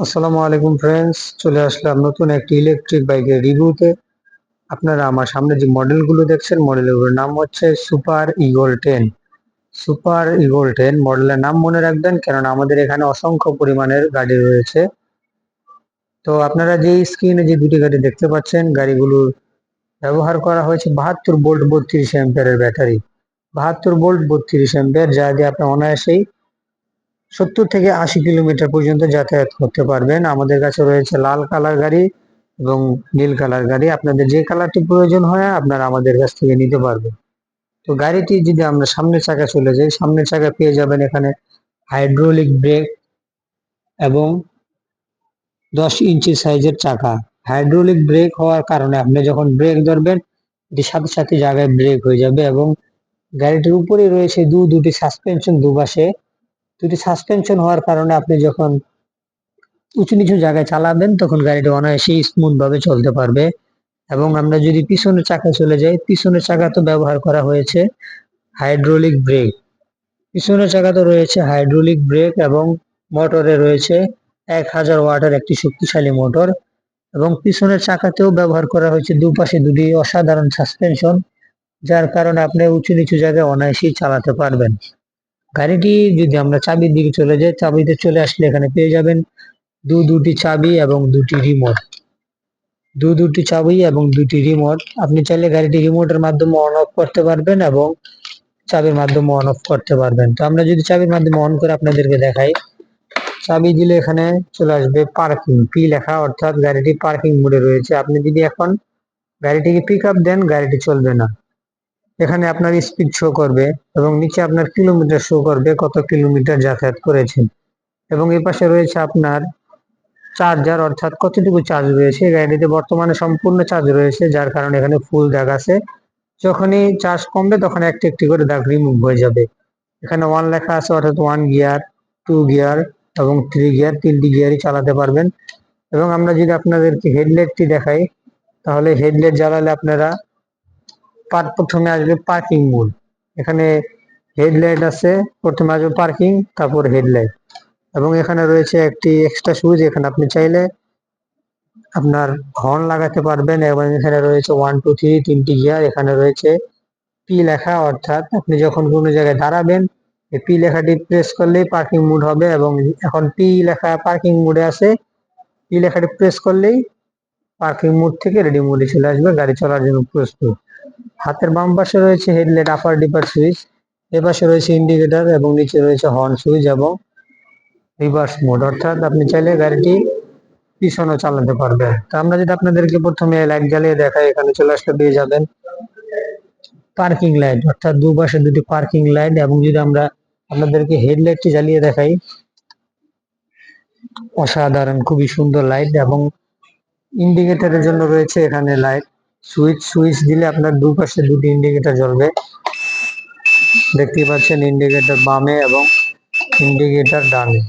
আসসালামু আলাইকুম ফ্রেন্ডস, চলে আসলাম নতুন একটি ইলেকট্রিক বাইকের রিভিউতে। আপনারা আমার সামনে যে মডেলগুলো দেখছেন, মডেলগুলোর নাম হচ্ছে সুপার ইগল 10। সুপার ইগল 10 মডেলের নাম মনে রাখবেন, কেননা আমাদের এখানে অসংখ্য পরিমাণের গাড়ি রয়েছে। তো আপনারা যে স্ক্রিনে যে দুটি গাড়ি দেখতে পাচ্ছেন, গাড়িগুলোর ব্যবহার করা হয়েছে 72 ভোল্ট 32 অ্যাম্পিয়ারের ব্যাটারি। 72 ভোল্ট 32 অ্যাম্পিয়ার, যা দিয়ে আপনি অনায়াসেই 70 থেকে 80 কিলোমিটার পর্যন্ত যাতায়াত করতে পারবেন। আমাদের কাছে রয়েছে লাল কালার গাড়ি এবং নীল কালার গাড়ি। আপনাদের যে কালারটি প্রয়োজন হয় আপনারা আমাদের কাছ থেকে নিতে পারবেন। তো গাড়িটি যদি আমরা সামনের চাকা চলে যাই, সামনের চাকা পেয়ে যাবেন এখানে হাইড্রোলিক ব্রেক এবং 10 ইঞ্চি সাইজের চাকা। হাইড্রোলিক ব্রেক হওয়ার কারণে আপনি যখন ব্রেক ধরবেন, এটি সাথে সাথে জায়গায় ব্রেক হয়ে যাবে। এবং গাড়িটির উপরে রয়েছে দুটি সাসপেনশন, দুপাশে দুটি সাসপেনশন হওয়ার কারণে আপনি যখন উঁচু নিচু জায়গায় চালাবেন তখন গাড়িটা অনায়াসেই স্মুথ ভাবে চলতে পারবে। এবং আমরা যদি পিছনের চাকায় চলে যাই, পিছনের চাকা তো ব্যবহার করা হয়েছে হাইড্রোলিক ব্রেক। পিছনের চাকা তো রয়েছে হাইড্রোলিক ব্রেক এবং মোটরে রয়েছে 1000 ওয়াটের একটি শক্তিশালী মোটর। এবং পিছনের চাকাতেও ব্যবহার করা হয়েছে দুপাশে দুটি অসাধারণ সাসপেনশন, যার কারণে আপনি উঁচু নিচু জায়গায় অনায়াসেই চালাতে পারবেন। গাড়িটি যদি আমরা চাবির দিকে চলে যাই, চাবিতে চলে আসলে এখানে পেয়ে যাবেন দুটি চাবি এবং দুটি চাবি এবং দুটি রিমোট। আপনি চাইলে গাড়িটি রিমোটের মাধ্যমে অন অফ করতে পারবেন এবং চাবির মাধ্যমে অন অফ করতে পারবেন। তো আমরা যদি চাবির মাধ্যমে অন করে আপনাদেরকে দেখাই, চাবি দিলে এখানে চলে আসবে পার্কিং পি লেখা, অর্থাৎ গাড়িটি পার্কিং মোডে রয়েছে। আপনি যদি এখন গাড়িটিকে পিক আপ দেন, গাড়িটি চলবে না। এখানে আপনার স্পিড শো করবে এবং নিচে আপনার কিলোমিটার শো করবে, কত কিলোমিটার যাতায়াত করেছেন। এবং এই পাশে রয়েছে আপনার চার্জার, অর্থাৎ কতটুকু চার্জ রয়েছে। গাড়িতে বর্তমানে সম্পূর্ণ চার্জ রয়েছে, যার কারণে এখানে ফুল দাগ আছে। যখনই চার্জ কমবে তখন একটি একটি করে দাগ রিমুভ হয়ে যাবে। এখানে 1 লেখা আছে, অর্থাৎ 1 গিয়ার, 2 গিয়ার এবং 3 গিয়ার, 3টি গিয়ারই চালাতে পারবেন। এবং আমরা যদি আপনাদেরকে হেডলাইটটি দেখাই, তাহলে হেডলাইট জ্বালালে আপনারা প্রথমে আসবে পার্কিং মোড। এখানে হেডলাইট আছে, প্রথমে আসবে পার্কিং, তারপর হেডলাইট। এবং এখানে রয়েছে একটি এক্সট্রা সুইচ, এখানে আপনি চাইলে আপনার হর্ন লাগাতে পারবেন। এবং এখানে রয়েছে 1 2 3 তিনটি গিয়ার। এখানে রয়েছে পি লেখা, অর্থাৎ আপনি যখন কোনো জায়গায় দাঁড়াবেন এই পি লেখাটি প্রেস করলেই পার্কিং মোড হবে। এবং এখন পি লেখা পার্কিং মোডে আছে, পি লেখাটি প্রেস করলেই পার্কিং মোড থেকে রেডি মোডে চলে আসবে, গাড়ি চলার জন্য প্রস্তুত। হাতের বাম পাশে রয়েছে হেডলাইট আপার ডিপার সুইচ, এ পাশে রয়েছে ইন্ডিকেটর এবং নিচে রয়েছে হর্ন সুইচ এবং রিভার্স মোড, অর্থাৎ আপনি চাইলে গাড়িটি পিছনে চালাতে পারবেন। তো আমরা যদি আপনাদেরকে প্রথমে লাইট জ্বালিয়ে দেখাই, এখানে চলে আসলে পেয়ে যাবেন পার্কিং লাইট, অর্থাৎ দুপাশে দুটি পার্কিং লাইট। এবং যদি আমরা আপনাদেরকে হেডলাইটটি জ্বালিয়ে দেখাই, অসাধারণ খুবই সুন্দর লাইট। এবং ইন্ডিকেটরের জন্য রয়েছে এখানে লাইট সুইচ, সুইচ দিলে আপনার দুপাশে দুটি ইন্ডিকেটর জ্বলবে। দেখতেই পাচ্ছেন ইন্ডিকেটর বামে এবং ইন্ডিকেটর ডানে।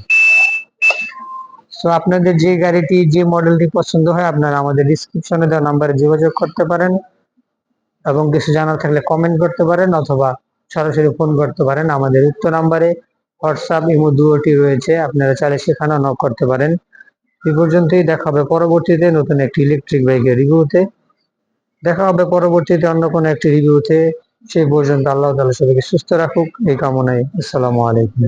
তো আপনাদের যে গাড়িটি, যে মডেলটি পছন্দ হয় আপনারা আমাদের ডিসক্রিপশনে দেওয়া নাম্বারে যোগাযোগ করতে পারেন এবং কিছু জানার থাকলে কমেন্ট করতে পারেন অথবা সরাসরি ফোন করতে পারেন। আমাদের উক্ত নাম্বারে হোয়াটসঅ্যাপ ইমো দুটি রয়েছে, আপনারা চাইলে সেখানেও নক করতে পারেন। এই পর্যন্তই, দেখা হবে পরবর্তীতে নতুন একটি ইলেকট্রিক বাইকের রিভিউতে। দেখা হবে পরবর্তীতে অন্য কোনো একটি রিভিউতে। সেই পর্যন্ত আল্লাহ তাআলা সবাইকে সুস্থ রাখুক এই কামনায়। আসসালামু আলাইকুম।